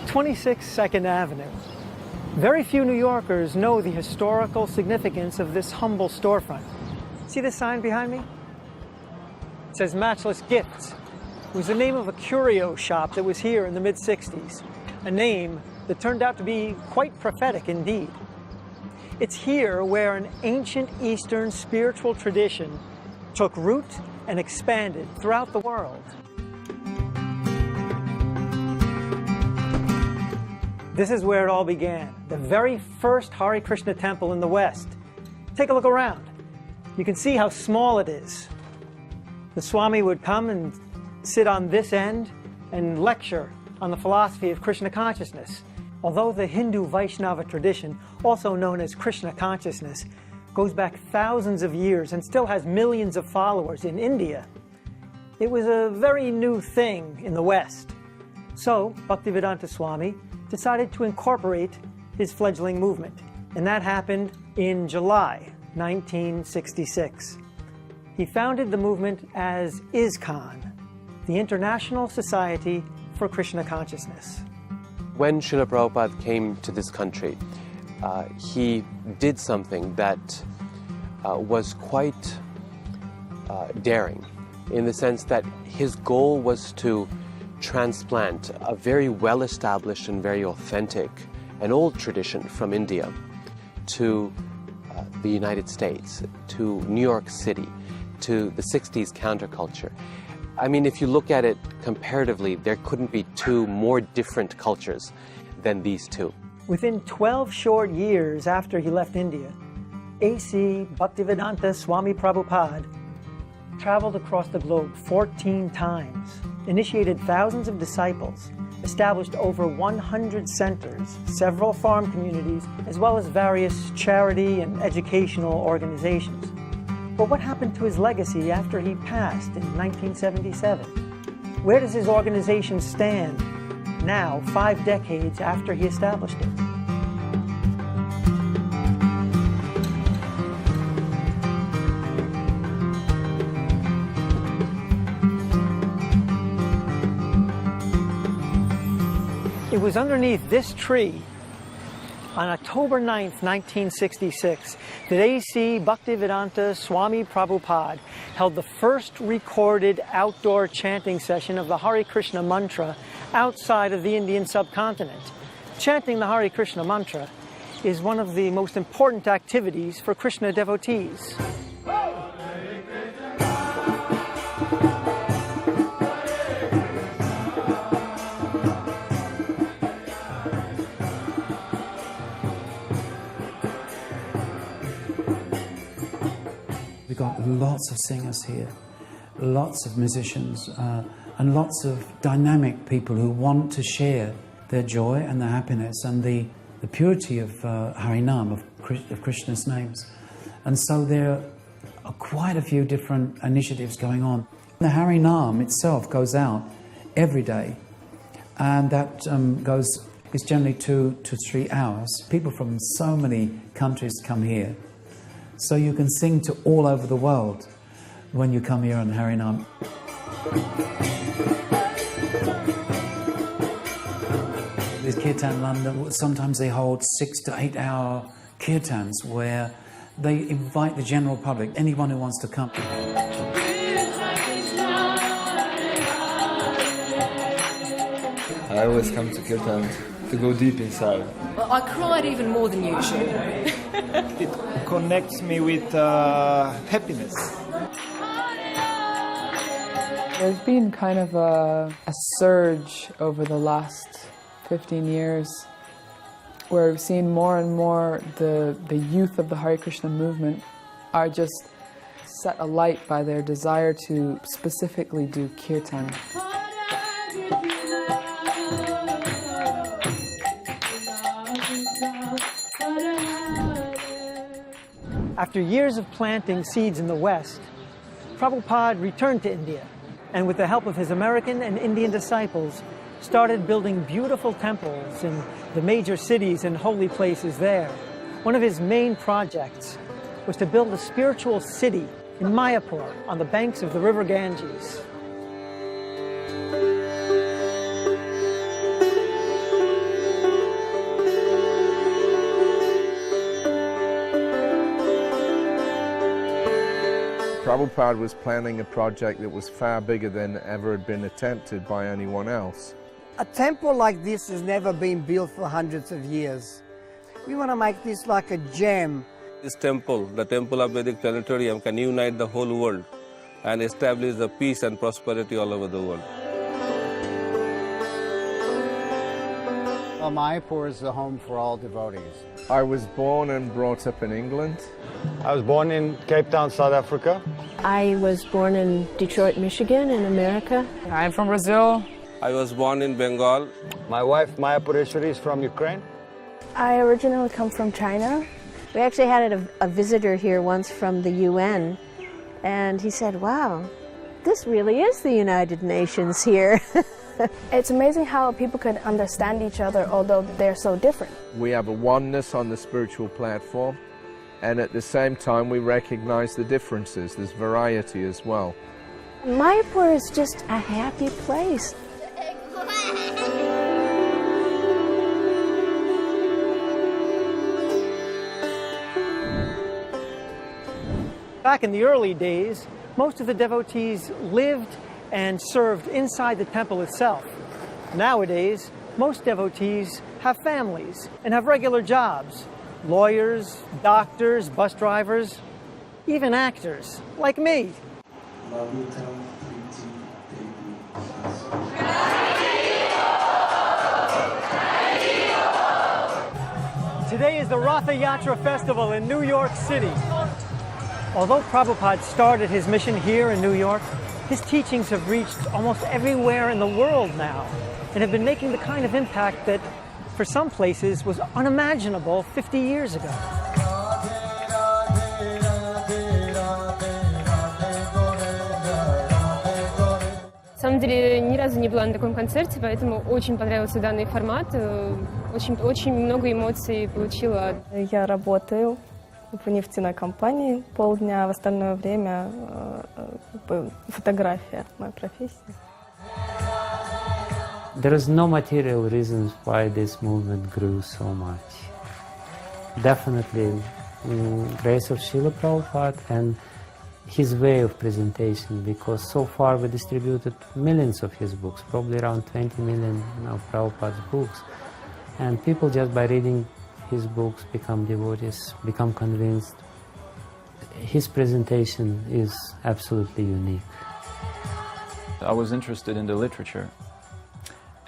26 2nd Avenue. Very few New Yorkers know the historical significance of this humble storefront. See the sign behind me? It says Matchless Gifts. It was the name of a curio shop that was here in the mid-60s, a name that turned out to be quite prophetic indeed. It's here where an ancient Eastern spiritual tradition took root and expanded throughout the world. This is where it all began, the very first Hare Krishna temple in the West. Take a look around. You can see how small it is. The Swami would come and sit on this end and lecture on the philosophy of Krishna consciousness. Although the Hindu Vaishnava tradition, also known as Krishna consciousness, goes back thousands of years and still has millions of followers in India, it was a very new thing in the West. So, Bhaktivedanta Swami decided to incorporate his fledgling movement, and that happened in July 1966. He founded the movement as ISKCON, the International Society for Krishna Consciousness. When Srila Prabhupada came to this country, he did something that was quite daring, in the sense that his goal was to transplant a very well-established and very authentic and old tradition from India to the United States, to New York City, to the 60s counterculture. I mean, if you look at it comparatively, there couldn't be two more different cultures than these two. Within 12 short years after he left India, A.C. Bhaktivedanta Swami Prabhupada traveled across the globe 14 times, initiated thousands of disciples, established over 100 centers, several farm communities, as well as various charity and educational organizations. But what happened to his legacy after he passed in 1977? Where does his organization stand now, 5 decades after he established it? It was underneath this tree on October 9th, 1966, that A.C. Bhaktivedanta Swami Prabhupada held the first recorded outdoor chanting session of the Hare Krishna mantra outside of the Indian subcontinent. Chanting the Hare Krishna mantra is one of the most important activities for Krishna devotees. We've got lots of singers here, lots of musicians, and lots of dynamic people who want to share their joy and their happiness and the purity of Harinam, of Krishna's names. And so there are quite a few different initiatives going on. The Harinam itself goes out every day, and that is generally 2 to 3 hours. People from so many countries come here. So you can sing to all over the world when you come here on Harinam. There's Kirtan London. Sometimes they hold 6 to 8 hour kirtans where they invite the general public, anyone who wants to come. I always come to kirtan to go deep inside. Well, I cried even more than usual. It connects me with happiness. There's been kind of a surge over the last 15 years where we've seen more and more the youth of the Hare Krishna movement are just set alight by their desire to specifically do kirtan. After years of planting seeds in the West, Prabhupada returned to India, and with the help of his American and Indian disciples, started building beautiful temples in the major cities and holy places there. One of his main projects was to build a spiritual city in Mayapur on the banks of the river Ganges. Prabhupada was planning a project that was far bigger than ever had been attempted by anyone else. A temple like this has never been built for hundreds of years. We want to make this like a gem. This temple, the Temple of Vedic Planetarium, can unite the whole world and establish the peace and prosperity all over the world. Well, Mayapur is the home for all devotees. I was born and brought up in England. I was born in Cape Town, South Africa. I was born in Detroit, Michigan, in America. I'm from Brazil. I was born in Bengal. My wife, Maya Pureshwari, is from Ukraine. I originally come from China. We actually had a visitor here once from the UN, and he said, wow, this really is the United Nations here. It's amazing how people can understand each other, although they're so different. We have a oneness on the spiritual platform, and at the same time we recognize the differences. There's variety as well. Mayapur is just a happy place. Back in the early days, most of the devotees lived and served inside the temple itself. Nowadays, most devotees have families and have regular jobs. Lawyers, doctors, bus drivers, even actors, like me. Today is the Ratha Yatra Festival in New York City. Although Prabhupada started his mission here in New York, his teachings have reached almost everywhere in the world now and have been making the kind of impact that, for some places, was unimaginable 50 years ago. На самом деле, ни разу не была на таком концерте, поэтому очень понравился данный формат. Очень много эмоций получила. Я работаю в нефтяной компании полдня, в остальное время фотография, моя профессия. There is no material reasons why this movement grew so much. Definitely, grace of Srila Prabhupada and his way of presentation, because so far we distributed millions of his books, probably around 20 million of Prabhupada's books, and people just by reading his books become devotees, become convinced. His presentation is absolutely unique. I was interested in the literature,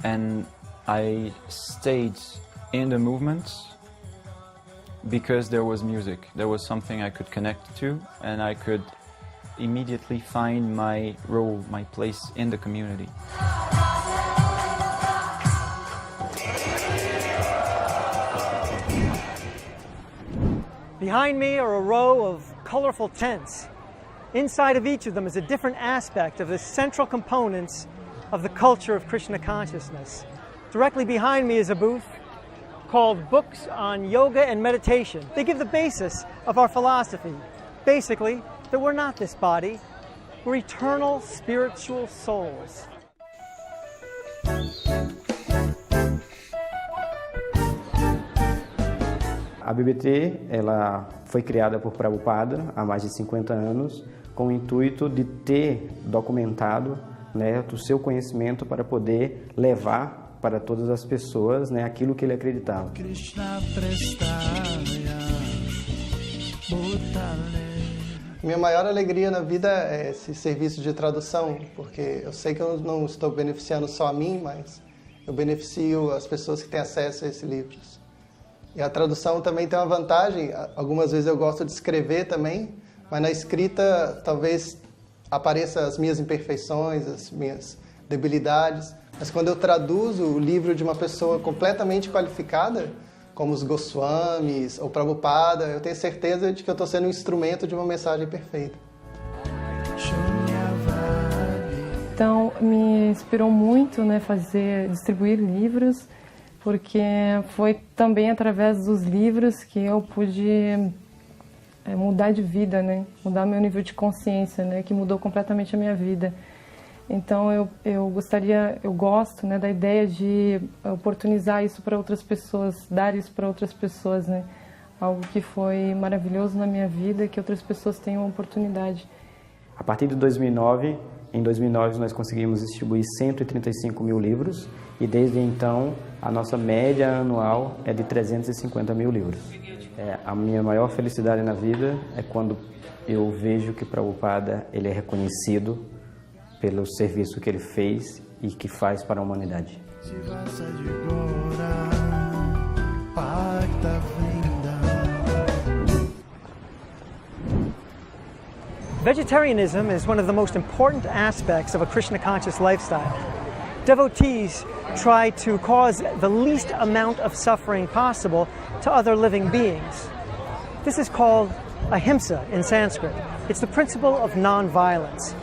and I stayed in the movements because there was music. There was something I could connect to, and I could immediately find my role, my place in the community. Behind me are a row of colorful tents. Inside of each of them is a different aspect of the central components of the culture of Krishna consciousness. Directly behind me is a booth called Books on Yoga and Meditation. They give the basis of our philosophy. Basically, that we're not this body, we're eternal spiritual souls. A BBT ela foi criada por Prabhupada há mais de 50 anos com o intuito de ter documentado, né, o seu conhecimento para poder levar para todas as pessoas, né, aquilo que ele acreditava. Minha maior alegria na vida é esse serviço de tradução, porque eu sei que eu não estou beneficiando só a mim, mas eu beneficio as pessoas que têm acesso a esses livros. E a tradução também tem uma vantagem, algumas vezes eu gosto de escrever também, mas na escrita talvez apareçam as minhas imperfeições, as minhas debilidades, mas quando eu traduzo o livro de uma pessoa completamente qualificada, como os Goswamis ou Prabhupada, eu tenho certeza de que eu estou sendo um instrumento de uma mensagem perfeita. Então, me inspirou muito, né, distribuir livros, porque foi também através dos livros que eu pude mudar de vida, né, mudar meu nível de consciência, né, que mudou completamente a minha vida. Então eu gosto, né, da ideia de oportunizar isso para outras pessoas, dar isso para outras pessoas, né, algo que foi maravilhoso na minha vida, que outras pessoas tenham a oportunidade. A partir de 2009, em 2009 nós conseguimos distribuir 135 mil livros e desde então a nossa média anual é de 350 mil livros. A minha maior felicidade na vida é quando eu vejo que Prabhupada ele é reconhecido pelo serviço que ele fez e que faz para a humanidade. Vegetarianism is one of the most important aspects of a Krishna-conscious lifestyle. Devotees try to cause the least amount of suffering possible to other living beings. This is called ahimsa in Sanskrit. It's the principle of non-violence.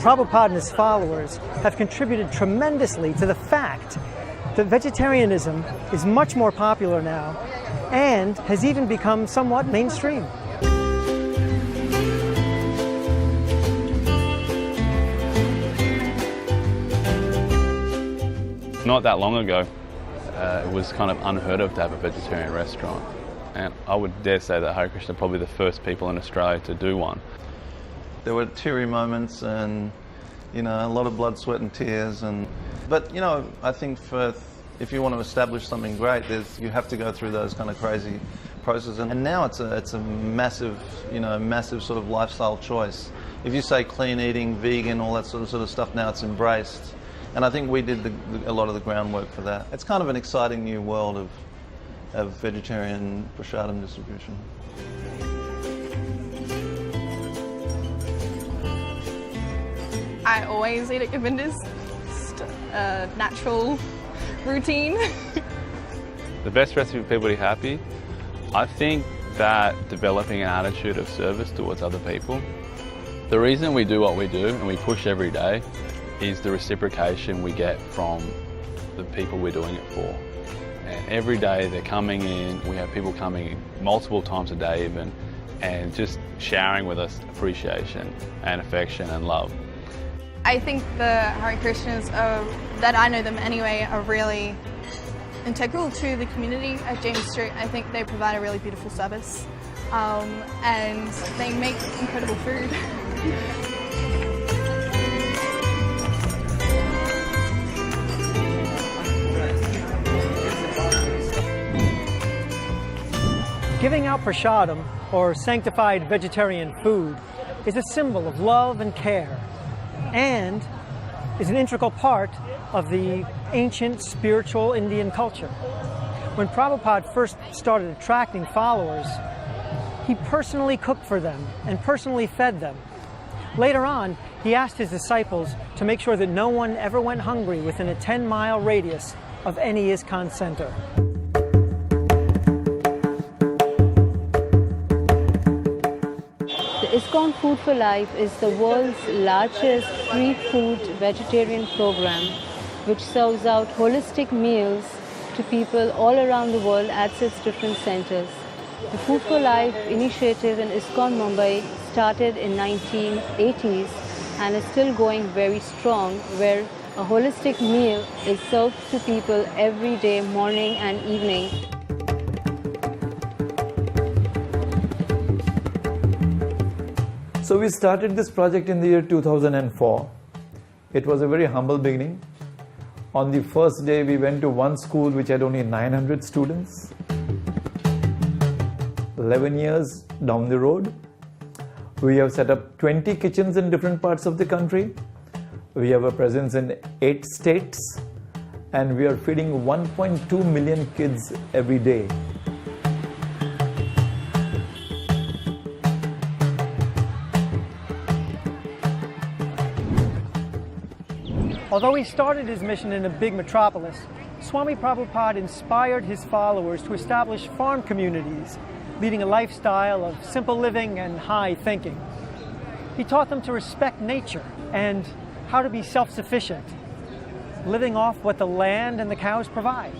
Prabhupada and his followers have contributed tremendously to the fact that vegetarianism is much more popular now and has even become somewhat mainstream. Not that long ago, it was kind of unheard of to have a vegetarian restaurant. And I would dare say that Hare Krishna are probably the first people in Australia to do one. There were teary moments and, you know, a lot of blood, sweat and tears. But, you know, I think if you want to establish something great, you have to go through those kind of crazy processes. And now it's a massive, you know, massive sort of lifestyle choice. If you say clean eating, vegan, all that sort of stuff, now it's embraced. And I think we did a lot of the groundwork for that. It's kind of an exciting new world of vegetarian prasadam distribution. I always eat at Govinda's. Just a natural routine. The best recipe for people to be happy, I think that developing an attitude of service towards other people. The reason we do what we do and we push every day is the reciprocation we get from the people we're doing it for. And every day they're coming in, we have people coming in multiple times a day even, and just showering with us appreciation and affection and love. I think the Hare Krishnas, that I know them anyway, are really integral to the community at James Street. I think they provide a really beautiful service and they make incredible food. Giving out prasadam, or sanctified vegetarian food, is a symbol of love and care, and is an integral part of the ancient spiritual Indian culture. When Prabhupada first started attracting followers, he personally cooked for them and personally fed them. Later on, he asked his disciples to make sure that no one ever went hungry within a 10-mile radius of any ISKCON center. The ISKCON Food for Life is the world's largest free food vegetarian program which serves out holistic meals to people all around the world at its different centers. The Food for Life initiative in ISKCON Mumbai started in 1980s and is still going very strong, where a holistic meal is served to people every day, morning and evening. So we started this project in the year 2004. It was a very humble beginning. On the first day we went to one school which had only 900 students. 11 years down the road, we have set up 20 kitchens in different parts of the country. We have a presence in 8 states and we are feeding 1.2 million kids every day. Although he started his mission in a big metropolis, Swami Prabhupada inspired his followers to establish farm communities, leading a lifestyle of simple living and high thinking. He taught them to respect nature and how to be self-sufficient, living off what the land and the cows provide.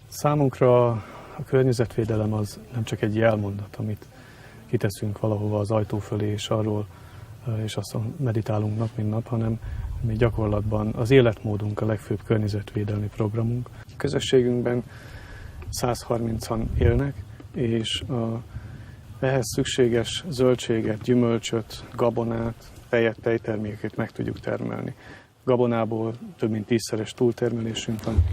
Számunkra a környezetvédelem az nem csak egy jelmondat, amit kiteszünk valahova az ajtó fölé, és arról és aztán meditálunk nap, mint nap, hanem Mi gyakorlatban az életmódunk a legfőbb környezetvédelmi programunk. A közösségünkben 130-an élnek, és ehhez szükséges zöldséget, gyümölcsöt, gabonát, tejet, tejtermékeket meg tudjuk termelni. Gabonából több mint 10-szeres túltermelésünk van.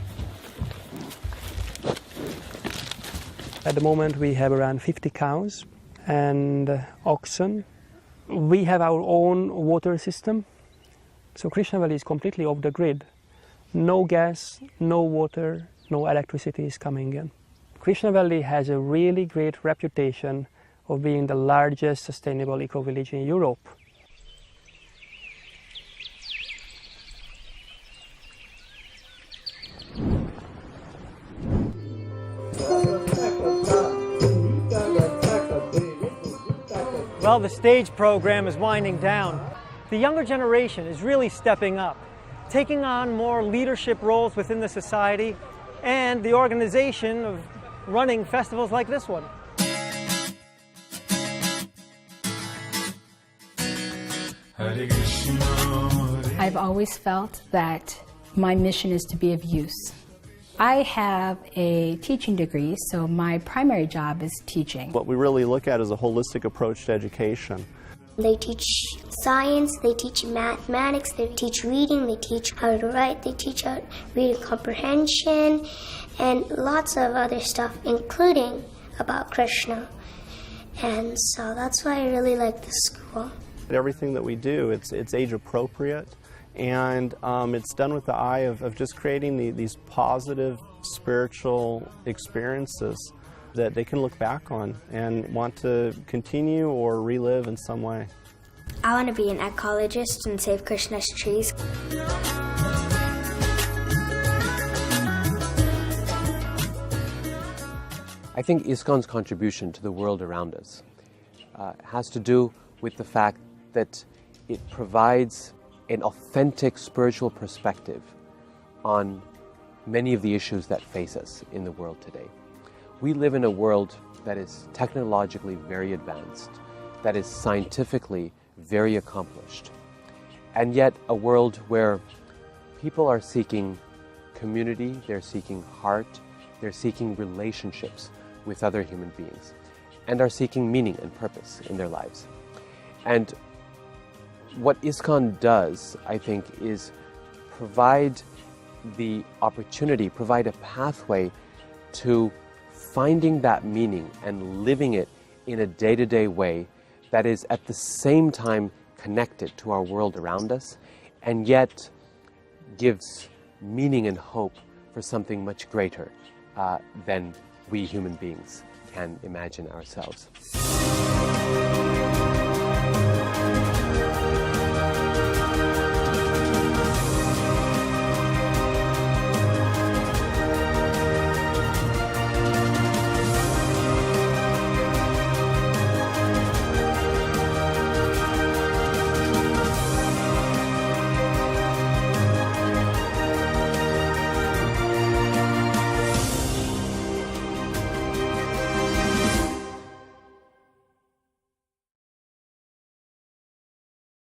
At the moment we have around 50 cows and oxen. We have our own water system. So Krishna Valley is completely off the grid. No gas, no water, no electricity is coming in. Krishna Valley has a really great reputation of being the largest sustainable eco-village in Europe. Well, the stage program is winding down. The younger generation is really stepping up, taking on more leadership roles within the society and the organization of running festivals like this one. I've always felt that my mission is to be of use. I have a teaching degree, so my primary job is teaching. What we really look at is a holistic approach to education. They teach science, they teach mathematics, they teach reading, they teach how to write, they teach how reading comprehension, and lots of other stuff, including about Krishna. And so that's why I really like this school. Everything that we do, it's age appropriate, and it's done with the eye of just creating these positive spiritual experiences that they can look back on and want to continue or relive in some way. I want to be an ecologist and save Krishna's trees. I think ISKCON's contribution to the world around us has to do with the fact that it provides an authentic spiritual perspective on many of the issues that face us in the world today. We live in a world that is technologically very advanced, that is scientifically very accomplished, and yet a world where people are seeking community, they're seeking heart, they're seeking relationships with other human beings, and are seeking meaning and purpose in their lives. And what ISKCON does, I think, is provide the opportunity, provide a pathway to finding that meaning and living it in a day-to-day way that is at the same time connected to our world around us and yet gives meaning and hope for something much greater than we human beings can imagine ourselves.